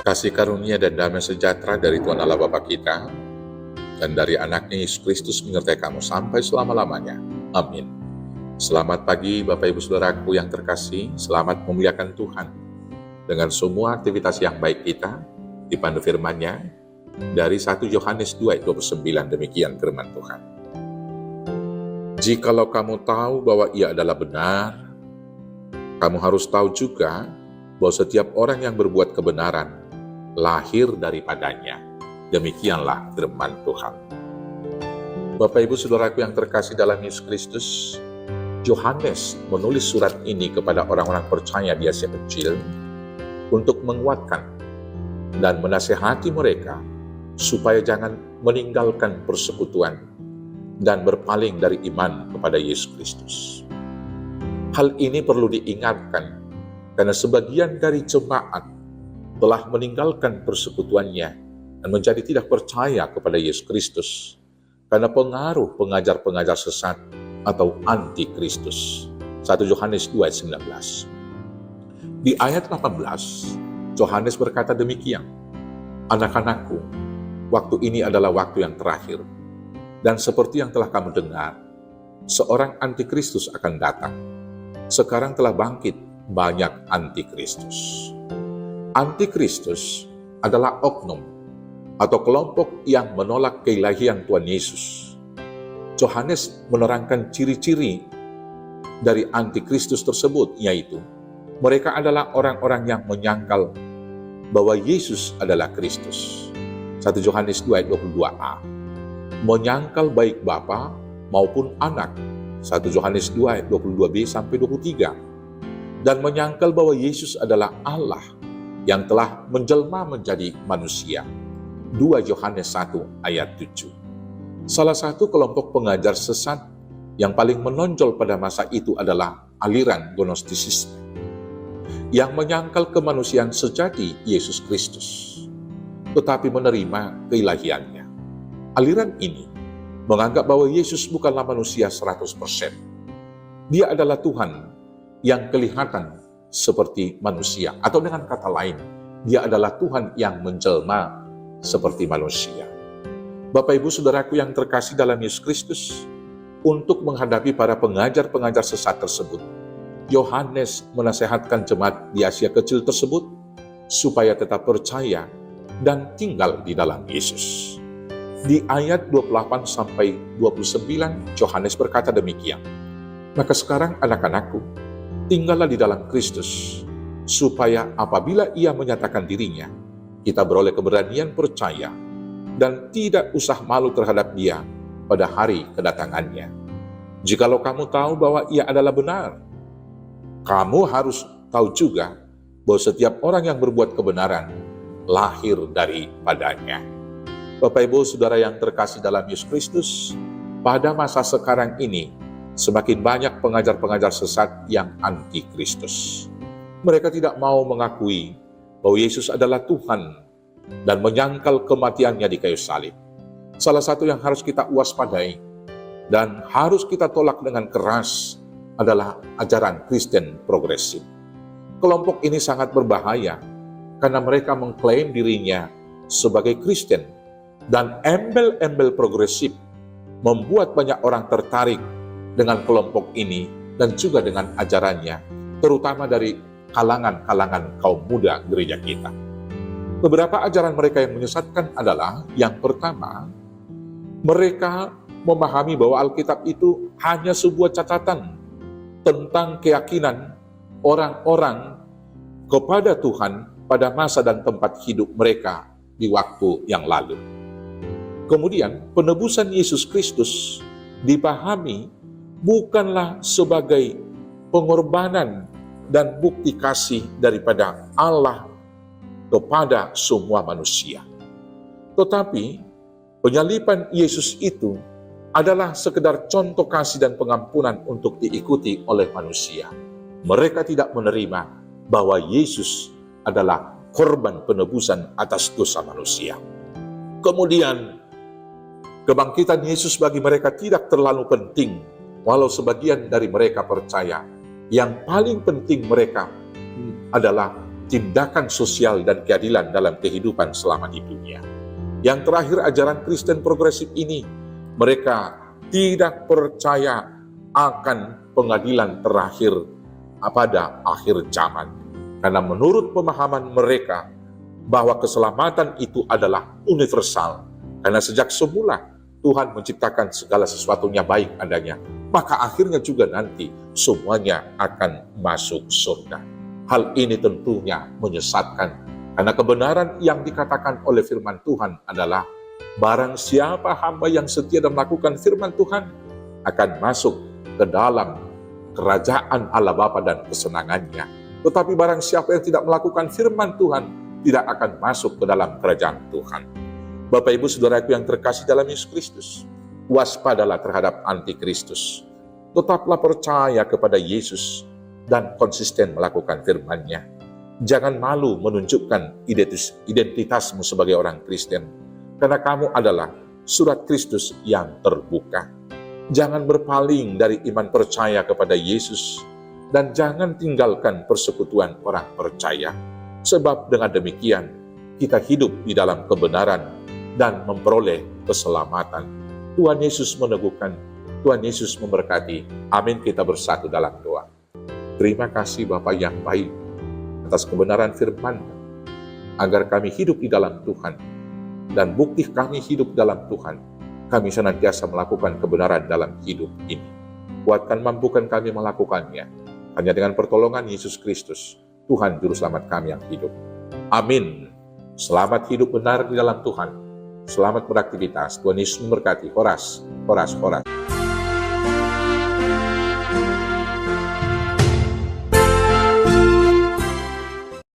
Kasih karunia dan damai sejahtera dari Tuhan Allah Bapa kita dan dari anaknya Yesus Kristus menyertai kamu sampai selama-lamanya. Amin. Selamat pagi Bapak Ibu Saudaraku yang terkasih, selamat memuliakan Tuhan. Dengan semua aktivitas yang baik kita, dipandu firman-Nya dari 1 Yohanes 2 ayat 29, demikian firman Tuhan. Jikalau kamu tahu bahwa Ia adalah benar, kamu harus tahu juga bahwa setiap orang yang berbuat kebenaran lahir daripadanya. Demikianlah firman Tuhan. Bapak Ibu Saudaraku yang terkasih dalam Yesus Kristus, Yohanes menulis surat ini kepada orang-orang percaya di Asia Kecil untuk menguatkan dan menasihati mereka supaya jangan meninggalkan persekutuan dan berpaling dari iman kepada Yesus Kristus. Hal ini perlu diingatkan karena sebagian dari jemaat telah meninggalkan persekutuannya dan menjadi tidak percaya kepada Yesus Kristus karena pengaruh pengajar-pengajar sesat atau anti-Kristus. 1 Yohanes 2 ayat 19. Di ayat 18, Yohanes berkata demikian, "Anak-anakku, waktu ini adalah waktu yang terakhir, dan seperti yang telah kamu dengar, seorang anti-Kristus akan datang. Sekarang telah bangkit banyak anti-Kristus." Antikristus adalah oknum atau kelompok yang menolak keilahian Tuhan Yesus. Yohanes menerangkan ciri-ciri dari antikristus tersebut, yaitu mereka adalah orang-orang yang menyangkal bahwa Yesus adalah Kristus. 1 Yohanes 2 ayat 22a. Menyangkal baik Bapa maupun Anak. 1 Yohanes 2 ayat 22b sampai 23. Dan menyangkal bahwa Yesus adalah Allah yang telah menjelma menjadi manusia. 2 Yohanes 1 ayat 7. Salah satu kelompok pengajar sesat yang paling menonjol pada masa itu adalah aliran Gnostisisme, yang menyangkal kemanusiaan sejati Yesus Kristus, tetapi menerima keilahiannya. Aliran ini menganggap bahwa Yesus bukanlah manusia 100%. Dia adalah Tuhan yang kelihatan seperti manusia, atau dengan kata lain, Dia adalah Tuhan yang menjelma seperti manusia. Bapak Ibu Saudaraku yang terkasih dalam Yesus Kristus, untuk menghadapi para pengajar-pengajar sesat tersebut, Yohanes menasehatkan jemaat di Asia Kecil tersebut supaya tetap percaya dan tinggal di dalam Yesus. Di ayat 28 sampai 29, Yohanes berkata demikian, "Maka sekarang anak-anakku, tinggallah di dalam Kristus, supaya apabila Ia menyatakan dirinya, kita beroleh keberanian percaya dan tidak usah malu terhadap Dia pada hari kedatangannya. Jikalau kamu tahu bahwa Ia adalah benar, kamu harus tahu juga bahwa setiap orang yang berbuat kebenaran lahir daripadanya." Bapak Ibu Saudara yang terkasih dalam Yesus Kristus, pada masa sekarang ini, semakin banyak pengajar-pengajar sesat yang anti-Kristus. Mereka tidak mau mengakui bahwa Yesus adalah Tuhan dan menyangkal kematiannya di kayu salib. Salah satu yang harus kita waspadai dan harus kita tolak dengan keras adalah ajaran Kristen progresif. Kelompok ini sangat berbahaya karena mereka mengklaim dirinya sebagai Kristen, dan embel-embel progresif membuat banyak orang tertarik dengan kelompok ini dan juga dengan ajarannya, terutama dari kalangan-kalangan kaum muda gereja kita. Beberapa ajaran mereka yang menyesatkan adalah, yang pertama, mereka memahami bahwa Alkitab itu hanya sebuah catatan tentang keyakinan orang-orang kepada Tuhan pada masa dan tempat hidup mereka di waktu yang lalu. Kemudian, penebusan Yesus Kristus dipahami bukanlah sebagai pengorbanan dan bukti kasih daripada Allah kepada semua manusia. Tetapi, penyaliban Yesus itu adalah sekedar contoh kasih dan pengampunan untuk diikuti oleh manusia. Mereka tidak menerima bahwa Yesus adalah korban penebusan atas dosa manusia. Kemudian, kebangkitan Yesus bagi mereka tidak terlalu penting, walau sebagian dari mereka percaya. Yang paling penting mereka adalah tindakan sosial dan keadilan dalam kehidupan selama di dunia. Yang terakhir, ajaran Kristen progresif ini, mereka tidak percaya akan pengadilan terakhir pada akhir zaman. Karena menurut pemahaman mereka, bahwa keselamatan itu adalah universal. Karena sejak semula Tuhan menciptakan segala sesuatunya baik adanya, maka akhirnya juga nanti semuanya akan masuk surga. Hal ini tentunya menyesatkan, karena kebenaran yang dikatakan oleh firman Tuhan adalah barang siapa hamba yang setia dan melakukan firman Tuhan akan masuk ke dalam kerajaan Allah Bapa dan kesenangannya. Tetapi barang siapa yang tidak melakukan firman Tuhan tidak akan masuk ke dalam kerajaan Tuhan. Bapak Ibu Saudaraku yang terkasih dalam Yesus Kristus, waspadalah terhadap antikristus. Tetaplah percaya kepada Yesus dan konsisten melakukan firman-Nya. Jangan malu menunjukkan identitasmu sebagai orang Kristen, karena kamu adalah surat Kristus yang terbuka. Jangan berpaling dari iman percaya kepada Yesus, dan jangan tinggalkan persekutuan orang percaya. Sebab dengan demikian, kita hidup di dalam kebenaran dan memperoleh keselamatan. Tuhan Yesus meneguhkan, Tuhan Yesus memberkati. Amin. Kita bersatu dalam doa. Terima kasih Bapa yang baik atas kebenaran firman, agar kami hidup di dalam Tuhan, dan bukti kami hidup dalam Tuhan, kami senantiasa melakukan kebenaran dalam hidup ini. Kuatkan, mampukan kami melakukannya, hanya dengan pertolongan Yesus Kristus, Tuhan Juru Selamat kami yang hidup. Amin. Selamat hidup benar di dalam Tuhan. Selamat beraktivitas. Tuhan Yesus memberkati. Horas, horas, horas.